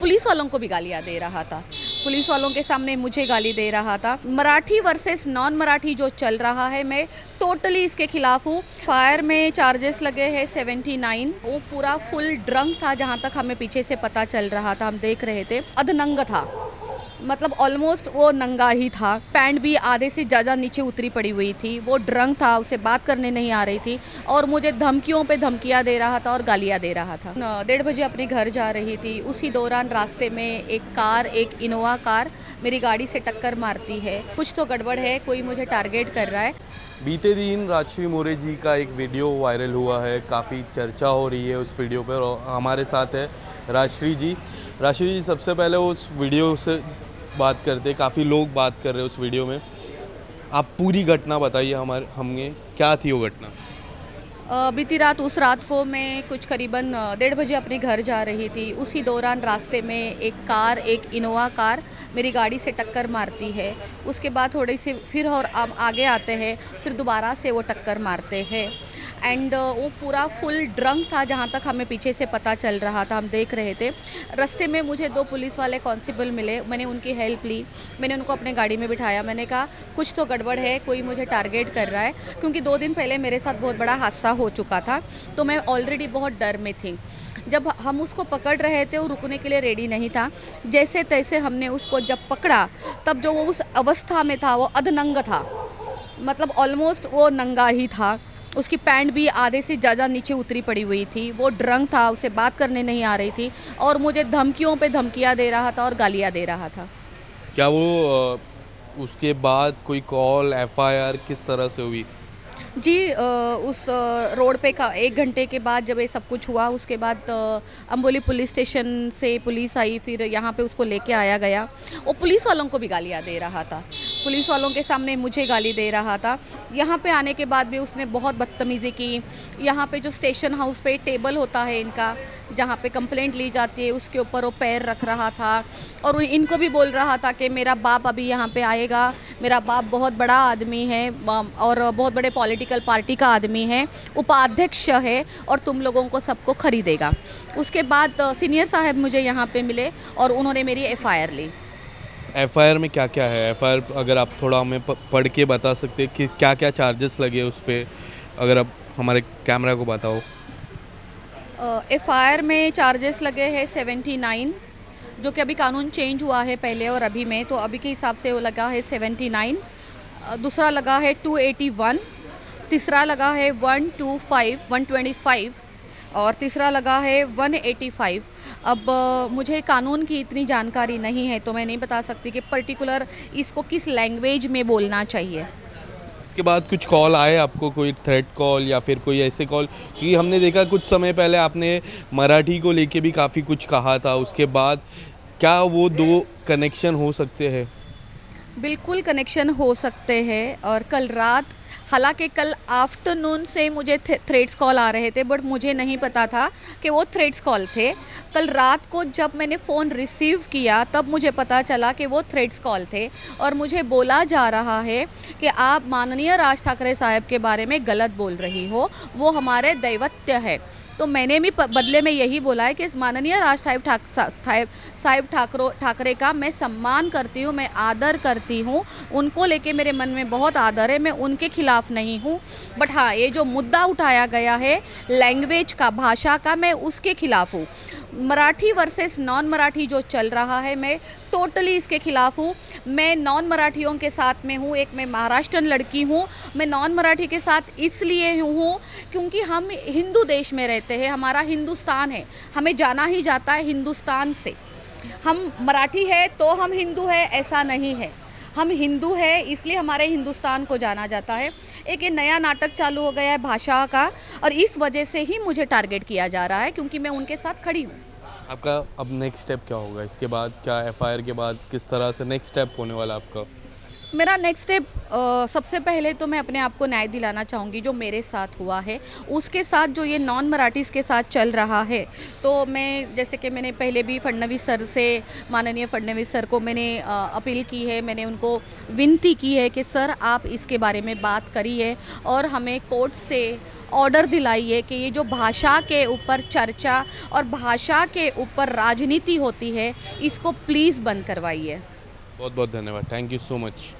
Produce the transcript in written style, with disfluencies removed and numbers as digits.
Police वालों को भी गालियाँ दे रहा था। पुलिस वालों के सामने मुझे गाली दे रहा था। मराठी वर्सेस नॉन मराठी जो चल रहा है, मैं टोटली इसके खिलाफ हूँ। फायर में चार्जेस लगे हैं 79। वो पूरा फुल ड्रंक था, जहाँ तक हमें पीछे से पता चल रहा था, हम देख रहे थे। अधनंग था, मतलब ऑलमोस्ट वो नंगा ही था। पैंट भी आधे से ज़्यादा नीचे उतरी पड़ी हुई थी। वो ड्रंक था, उसे बात करने नहीं आ रही थी और मुझे धमकियों पे धमकियाँ दे रहा था और गालियाँ दे रहा था। 1:30 अपने घर जा रही थी, उसी दौरान रास्ते में एक इनोवा कार मेरी गाड़ी से टक्कर मारती है। कुछ तो गड़बड़ है, कोई मुझे टारगेट कर रहा है। बीते दिन राजश्री मोरे जी का एक वीडियो वायरल हुआ है, काफ़ी चर्चा हो रही है उस वीडियो पर और हमारे साथ है राजश्री जी। राजश्री जी, सबसे पहले उस वीडियो से बात करते, काफ़ी लोग बात कर रहे हैं उस वीडियो में। आप पूरी घटना बताइए हमें, क्या थी वो घटना? बीती रात, उस रात को मैं कुछ करीबन 1:30 अपने घर जा रही थी। उसी दौरान रास्ते में एक इनोवा कार मेरी गाड़ी से टक्कर मारती है। उसके बाद थोड़ी सी फिर और आगे आते हैं, फिर दोबारा से वो टक्कर मारते हैं। एंड वो पूरा फुल ड्रंक था, जहाँ तक हमें पीछे से पता चल रहा था, हम देख रहे थे। रास्ते में मुझे 2 पुलिस वाले कांस्टेबल मिले, मैंने उनकी हेल्प ली। मैंने उनको अपने गाड़ी में बिठाया। मैंने कहा कुछ तो गड़बड़ है, कोई मुझे टारगेट कर रहा है, क्योंकि 2 दिन पहले मेरे साथ बहुत बड़ा हादसा हो चुका था, तो मैं ऑलरेडी बहुत डर में थी। जब हम उसको पकड़ रहे थे, वो रुकने के लिए रेडी नहीं था। जैसे तैसे हमने उसको जब पकड़ा, तब जो वो उस अवस्था में था, वो अधनंग था, मतलब ऑलमोस्ट वो नंगा ही था। उसकी पैंट भी आधे से ज़्यादा नीचे उतरी पड़ी हुई थी। वो ड्रंक था, उसे बात करने नहीं आ रही थी और मुझे धमकियों पे धमकियाँ दे रहा था और गालियाँ दे रहा था। क्या वो उसके बाद कोई कॉल, एफआईआर किस तरह से हुई? जी, उस रोड पे का 1 घंटे के बाद जब ये सब कुछ हुआ, उसके बाद अम्बोली पुलिस स्टेशन से पुलिस आई, फिर यहाँ पे उसको लेके आया गया। वो पुलिस वालों को भी गालियाँ दे रहा था। पुलिस वालों के सामने मुझे गाली दे रहा था। यहाँ पे आने के बाद भी उसने बहुत बदतमीज़ी की। यहाँ पे जो स्टेशन हाउस पे टेबल होता है इनका, जहाँ पे कंप्लेंट ली जाती है, उसके ऊपर वो पैर रख रहा था और इनको भी बोल रहा था कि मेरा बाप अभी यहाँ पे आएगा, मेरा बाप बहुत बड़ा आदमी है और बहुत बड़े पॉलिटिकल पार्टी का आदमी है, उपाध्यक्ष है और तुम लोगों को सबको खरीदेगा। उसके बाद सीनियर साहब मुझे यहाँ पे मिले और उन्होंने मेरी एफआईआर ली। एफआईआर में क्या क्या है? एफआईआर अगर आप थोड़ा हमें पढ़ के बता सकते कि क्या क्या चार्जेस लगे उस पर, अगर आप हमारे कैमरा को बताओ। एफआईआर में चार्जेस लगे हैं 79, जो कि अभी कानून चेंज हुआ है पहले और अभी में, तो अभी के हिसाब से वो लगा है 79। दूसरा लगा है 281, तीसरा लगा है 125 और तीसरा लगा है 185। अब मुझे कानून की इतनी जानकारी नहीं है, तो मैं नहीं बता सकती कि पर्टिकुलर इसको किस लैंग्वेज में बोलना चाहिए। इसके बाद कुछ कॉल आए आपको, कोई थ्रेट कॉल या फिर कोई ऐसे कॉल? क्योंकि हमने देखा कुछ समय पहले आपने मराठी को लेके भी काफ़ी कुछ कहा था, उसके बाद क्या वो दो कनेक्शन हो सकते हैं? बिल्कुल कनेक्शन हो सकते हैं। और कल रात, हालांकि कल आफ्टरनून से मुझे थ्रेड्स कॉल आ रहे थे, बट मुझे नहीं पता था कि वो थ्रेड्स कॉल थे। कल रात को जब मैंने फ़ोन रिसीव किया, तब मुझे पता चला कि वो थ्रेड्स कॉल थे और मुझे बोला जा रहा है कि आप माननीय राज ठाकरे साहब के बारे में गलत बोल रही हो, वो हमारे दैवत्य है। तो मैंने भी बदले में यही बोला है कि माननीय राज साहिब ठाकरे का मैं सम्मान करती हूँ, मैं आदर करती हूँ, उनको लेके मेरे मन में बहुत आदर है, मैं उनके खिलाफ़ नहीं हूँ। बट हाँ, ये जो मुद्दा उठाया गया है लैंग्वेज का, भाषा का, मैं उसके खिलाफ़ हूँ। मराठी वर्सेस नॉन मराठी जो चल रहा है, मैं टोटली इसके खिलाफ़ हूँ। मैं नॉन मराठियों के साथ में हूँ। एक मैं महाराष्ट्रन लड़की हूँ। मैं नॉन मराठी के साथ इसलिए हूँ क्योंकि हम हिंदू देश में रहते हैं, हमारा हिंदुस्तान है, हमें जाना ही जाता है हिंदुस्तान से। हम मराठी है तो हम हिंदू है, ऐसा नहीं है। हम हिंदू है इसलिए हमारे हिंदुस्तान को जाना जाता है। एक ये नया नाटक चालू हो गया है भाषा का, और इस वजह से ही मुझे टारगेट किया जा रहा है, क्योंकि मैं उनके साथ खड़ी हूँ। आपका अब नेक्स्ट स्टेप क्या होगा? इसके बाद क्या, एफआईआर के बाद किस तरह से नेक्स्ट स्टेप होने वाला आपका? मेरा नेक्स्ट स्टेप सबसे पहले तो मैं अपने आप को न्याय दिलाना चाहूँगी जो मेरे साथ हुआ है, उसके साथ जो ये नॉन मराठीज़ के साथ चल रहा है। तो मैं जैसे कि मैंने पहले भी फडणवीस सर से, माननीय फडणवीस सर को मैंने अपील की है, मैंने उनको विनती की है कि सर आप इसके बारे में बात करिए और हमें कोर्ट से ऑर्डर दिलाइए कि ये जो भाषा के ऊपर चर्चा और भाषा के ऊपर राजनीति होती है, इसको प्लीज़ बंद करवाइए। बहुत बहुत धन्यवाद, थैंक यू सो मच।